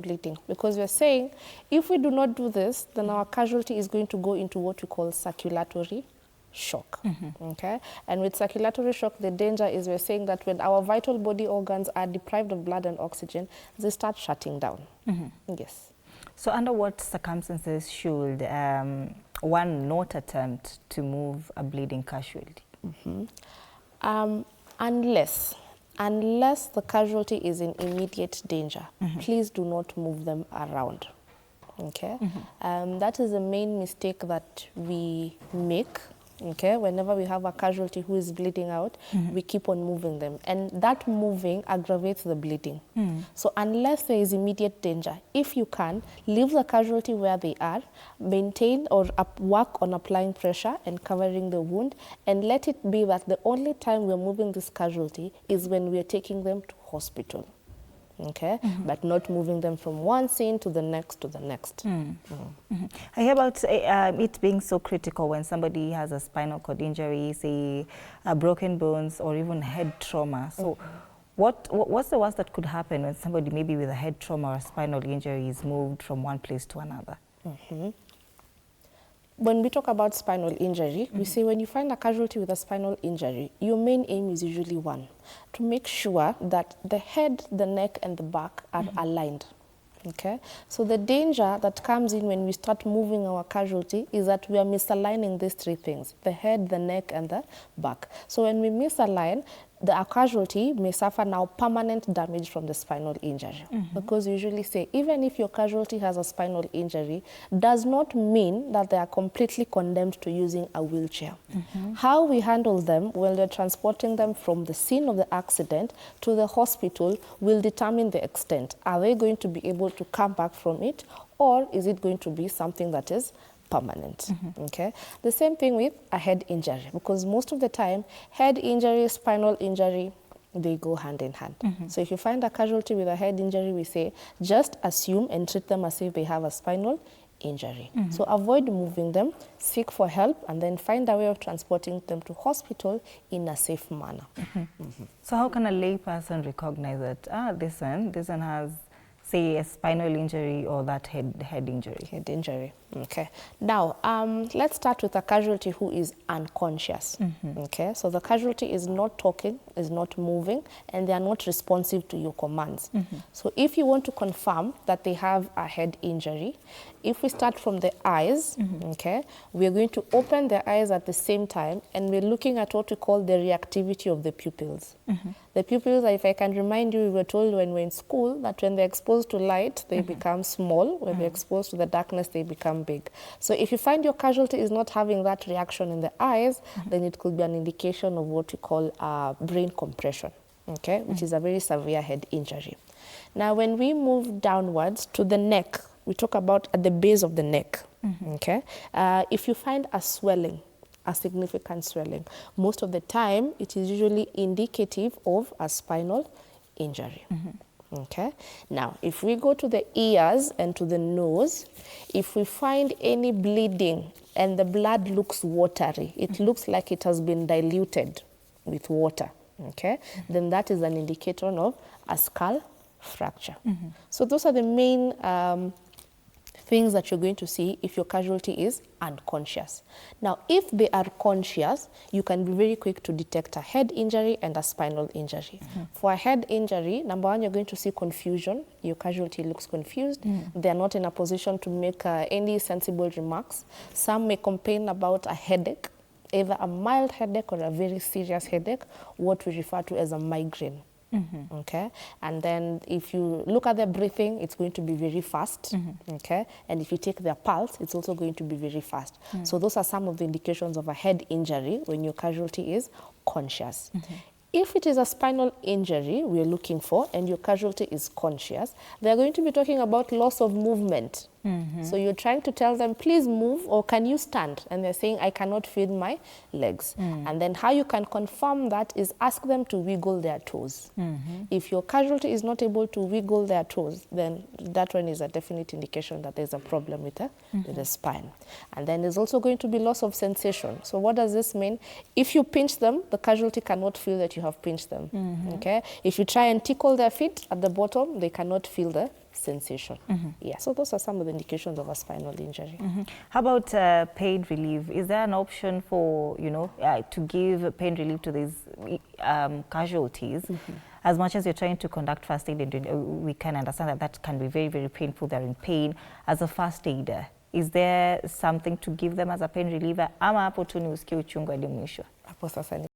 bleeding, because we're saying if we do not do this, then our casualty is going to go into what we call circulatory shock. Okay, and with circulatory shock, the danger is we're saying that when our vital body organs are deprived of blood and oxygen, they start shutting down. Yes. So under what circumstances should one not attempt to move a bleeding casualty? Unless the casualty is in immediate danger, please do not move them around. Okay, that is the main mistake that we make. Okay, whenever we have a casualty who is bleeding out, we keep on moving them, and that moving aggravates the bleeding. So unless there is immediate danger, if you can, leave the casualty where they are, maintain or work on applying pressure and covering the wound, and let it be that the only time we're moving this casualty is when we're taking them to hospital. Okay, but not moving them from one scene to the next to the next. I hear about it being so critical when somebody has a spinal cord injury, say broken bones or even head trauma. So what's the worst that could happen when somebody maybe with a head trauma or spinal injury is moved from one place to another? When we talk about spinal injury, we say when you find a casualty with a spinal injury, your main aim is usually one, to make sure that the head, the neck, and the back are aligned. Okay, so the danger that comes in when we start moving our casualty is that we are misaligning these three things: the head, the neck, and the back. So when we misalign, our casualty may suffer now permanent damage from the spinal injury. Because we usually say, even if your casualty has a spinal injury, does not mean that they are completely condemned to using a wheelchair. How we handle them when they're transporting them from the scene of the accident to the hospital will determine the extent. Are they going to be able to come back from it, or is it going to be something that is permanent? Okay, the same thing with a head injury, because most of the time head injury, spinal injury, they go hand in hand. So if you find a casualty with a head injury, we say just assume and treat them as if they have a spinal injury. So avoid moving them, seek for help, and then find a way of transporting them to hospital in a safe manner. So how can a lay person recognize that this one has, say, a spinal injury or that head injury? Head injury. Okay. Now, let's start with a casualty who is unconscious. Okay. So the casualty is not talking, is not moving, and they are not responsive to your commands. So if you want to confirm that they have a head injury, if we start from the eyes, okay, we're going to open the eyes at the same time, and we're looking at what we call the reactivity of the pupils. The pupils, if I can remind you, we were told when we're in school that when they're exposed to light, they become small. When they're exposed to the darkness, they become big. So if you find your casualty is not having that reaction in the eyes, then it could be an indication of what we call brain compression, okay, which is a very severe head injury. Now, when we move downwards to the neck, we talk about at the base of the neck, okay? If you find a swelling, a significant swelling, most of the time it is usually indicative of a spinal injury. Okay. Now, if we go to the ears and to the nose, if we find any bleeding and the blood looks watery, it looks like it has been diluted with water, okay, then that is an indicator of a skull fracture. So those are the main things that you're going to see if your casualty is unconscious. Now, if they are conscious, you can be very quick to detect a head injury and a spinal injury. For a head injury, number one, you're going to see confusion. Your casualty looks confused. They're not in a position to make any sensible remarks. Some may complain about a headache, either a mild headache or a very serious headache, what we refer to as a migraine. Okay, and then if you look at their breathing, it's going to be very fast. Okay, and if you take their pulse, it's also going to be very fast. So those are some of the indications of a head injury when your casualty is conscious. If it is a spinal injury we're looking for and your casualty is conscious, they're going to be talking about loss of movement. So you're trying to tell them, please move, or can you stand? And they're saying, I cannot feel my legs. And then how you can confirm that is ask them to wiggle their toes. If your casualty is not able to wiggle their toes, then that one is a definite indication that there's a problem with the spine. And then there's also going to be loss of sensation. So what does this mean? If you pinch them, the casualty cannot feel that you have pinched them. Okay? If you try and tickle their feet at the bottom, they cannot feel the sensation. Yeah, so those are some of the indications of a spinal injury. How about pain relief? Is there an option for, you know, to give pain relief to these casualties? As much as you're trying to conduct first aid, and we can understand that that can be very, very painful. They're in pain. As a first aider, is there something to give them as a pain reliever? Ama hapo tu ni usikie uchungu hadi mwisho? Hapo sasa ni